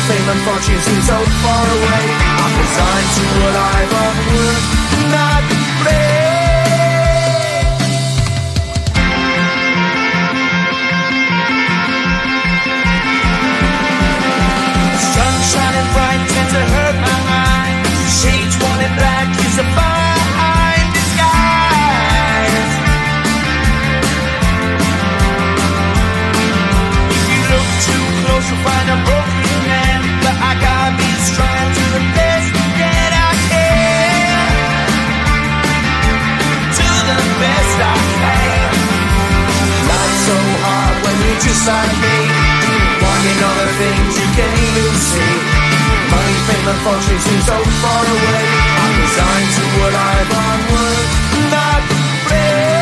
fame and fortune seem so far away. I'm resigned to a life of work, not play. Sun shining bright tends to hurt my mind. Shades worn in black is a fine disguise. If you look too close you'll find a broken man, but I got me strong to the best that I can. To the best I can. Life's so hard when you're just like me, wanting other things you can't even see. Money, fame and fortune seem so far away. I'm resigned to a life on work, not play.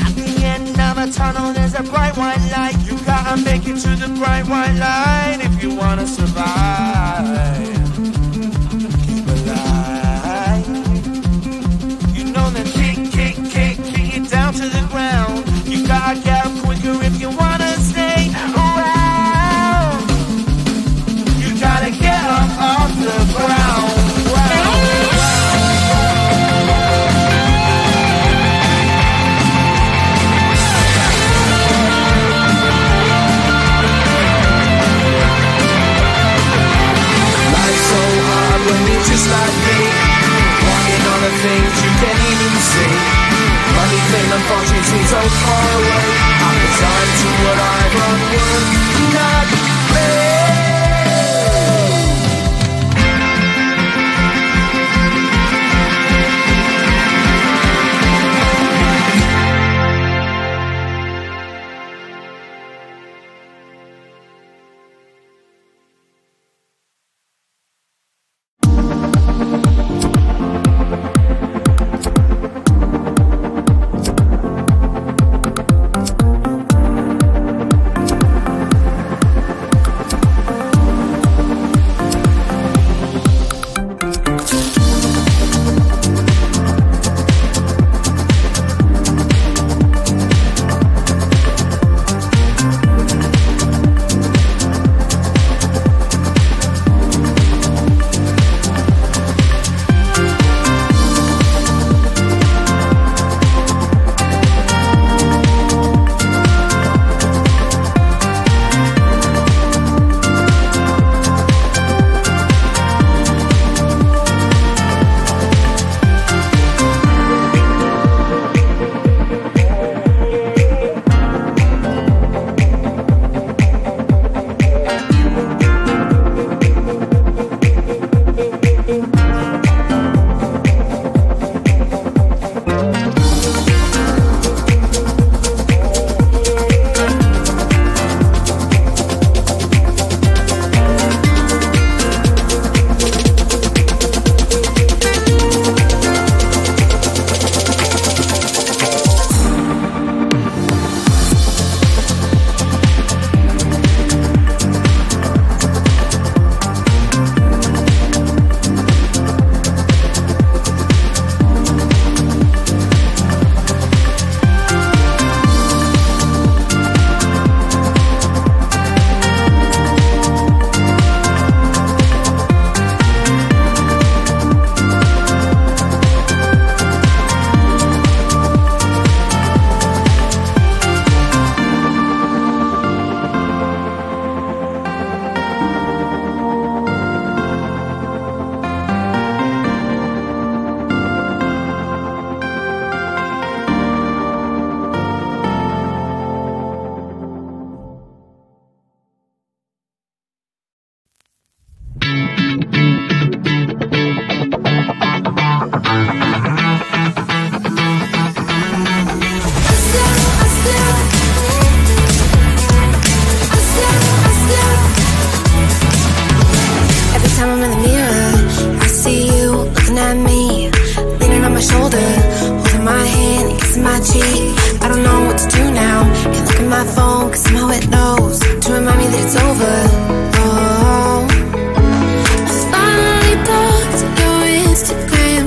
At the end of a tunnel there's a bright white light. You gotta make it to the bright white light if you wanna survive. Keep alive. You know that kick it down to the ground. You gotta get up quicker if you wanna stay around. You gotta get up off the ground. Life's so hard when you're just like me, wanting all the things you can't even see. Money, fame and fortune seem so far away. I'm resigned to what I've run work, not play.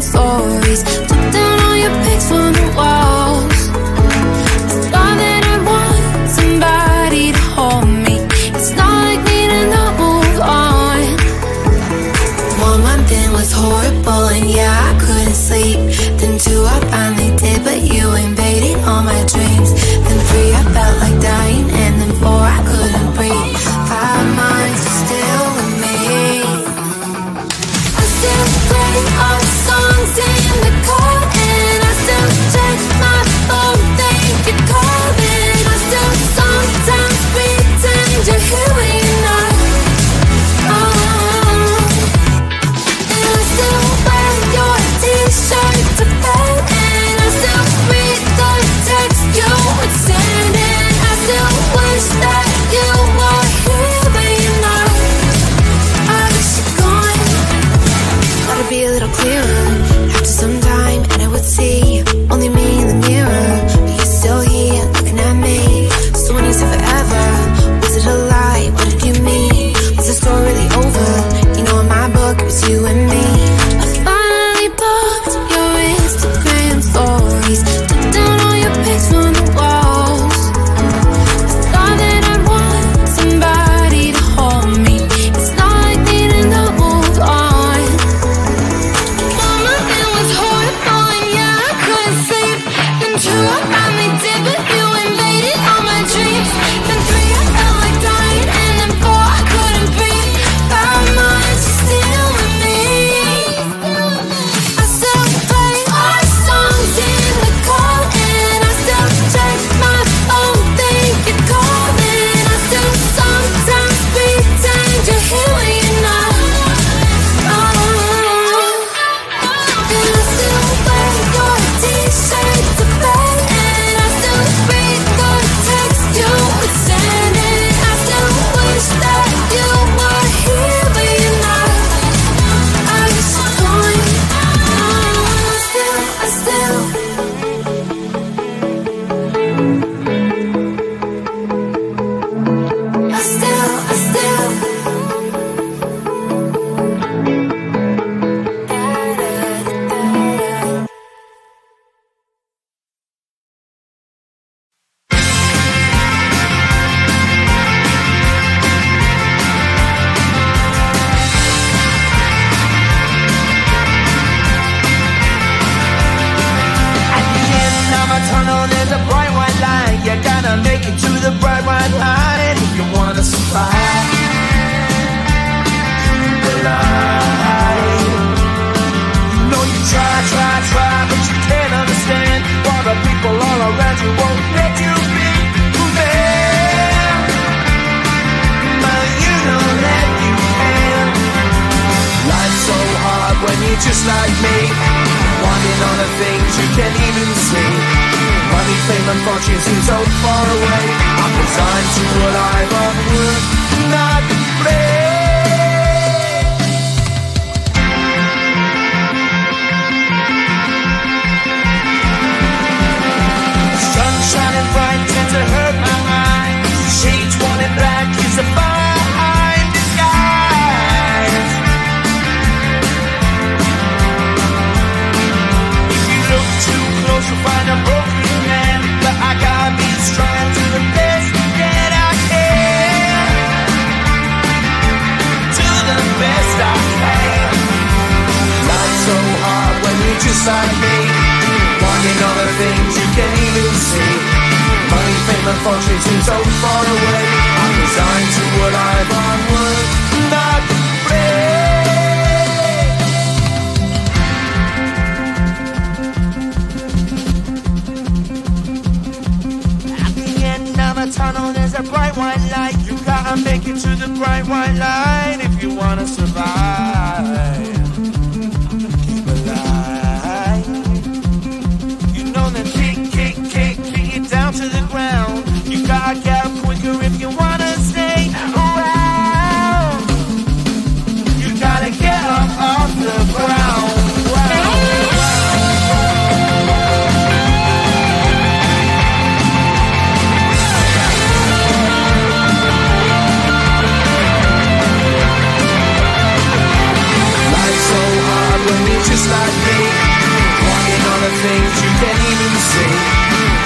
stories. Took down all your pics from the wall. Just like me, wanting all the things you can't even see. Money, fame and fortune seem so far away. I'm resigned to what I've unworked, not play. Sun shining bright tends to hurt my eyes. Shades worn in black is a fine disguise. You'll find a broken man, but I gotta be strong to the best that I can. To the best I can. Life's so hard when you're just like me, wanting all the things you can't even see. Money, fame and fortune seem so far away. I'm resigned to what I've unworked, not afraid. Tunnel, there's a bright white light. You gotta make it to the bright white light if you wanna survive. Keep alive. You know that kick it down to the ground. You gotta get up quicker if you wanna stay around. You gotta get up off the ground. Just like me, wanting all the things you can't even see.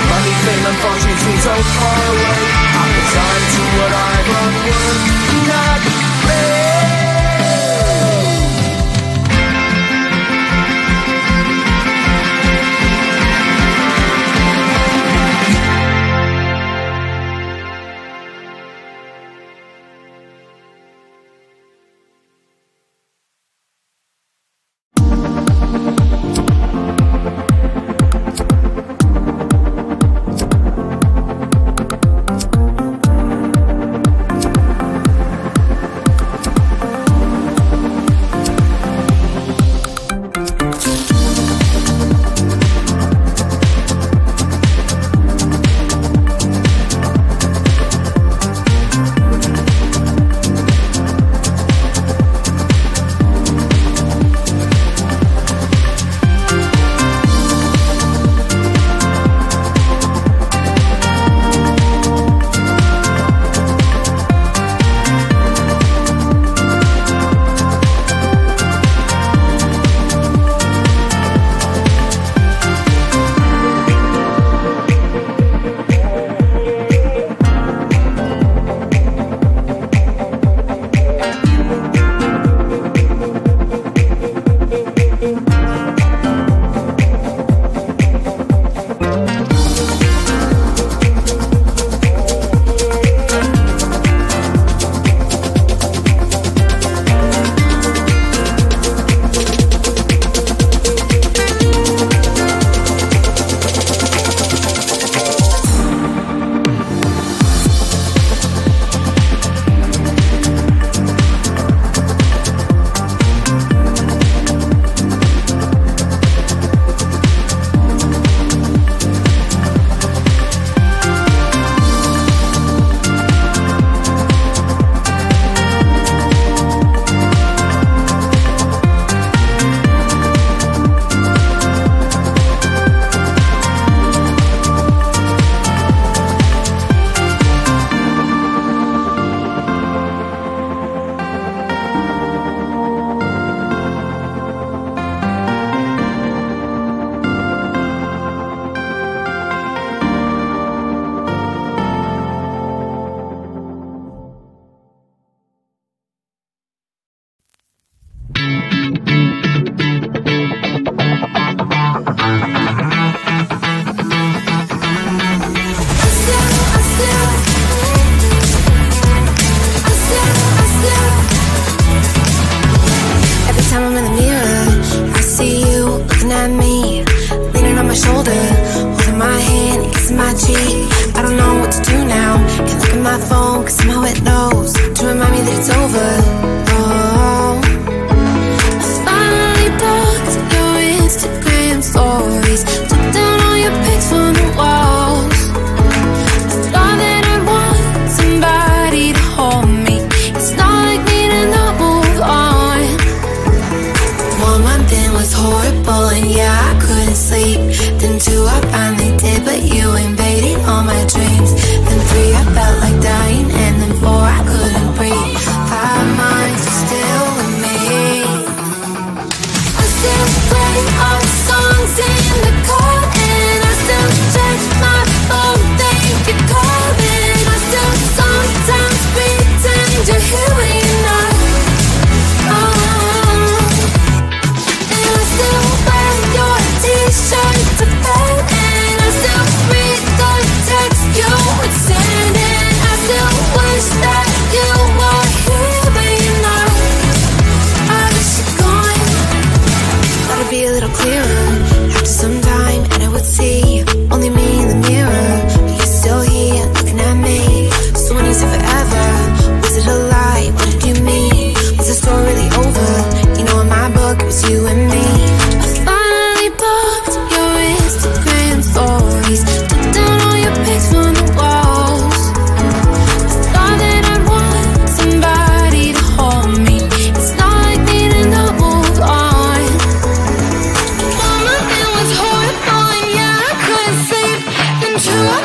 Money, fame and fortune seem so far away. I'm resigned to what I've unworked, not afraid. I cheat. I don't know what to do now. Can't look at my phone, cause somehow it knows to remind me that it's over. Oh, I finally blocked your Instagram stories, took down all your pics from the walls. I thought that I'd want somebody to hold me. It's not like me to not move on. 1 month in was horrible, and yeah, I couldn't sleep. Then 2, I finally did, but you invaded all my dreams. Then 3, I felt like dying, and then 4, I couldn't breathe. 5 months, you're still with me. I still play our songs in the car, and I still check my phone, think you're calling. I still sometimes pretend you're here when you're not. And I still wear your t-shirt to bed, and I still read the text you would send, and I still wish that you were here but you're not. I wish you're gone. Thought it'd be a little clearer after some time, and I would see only me in the mirror, but you're still here looking at me. So when you said forever, was it a lie? What did you mean? Was the story really over? You know, in my book it was you and me. I finally blocked your Instagram stories, took down all your pics from the walls. I thought that I'd want somebody to hold me. It's not like me to not move on. 1 month it was horrible, and yeah, I couldn't sleep. Then 2, I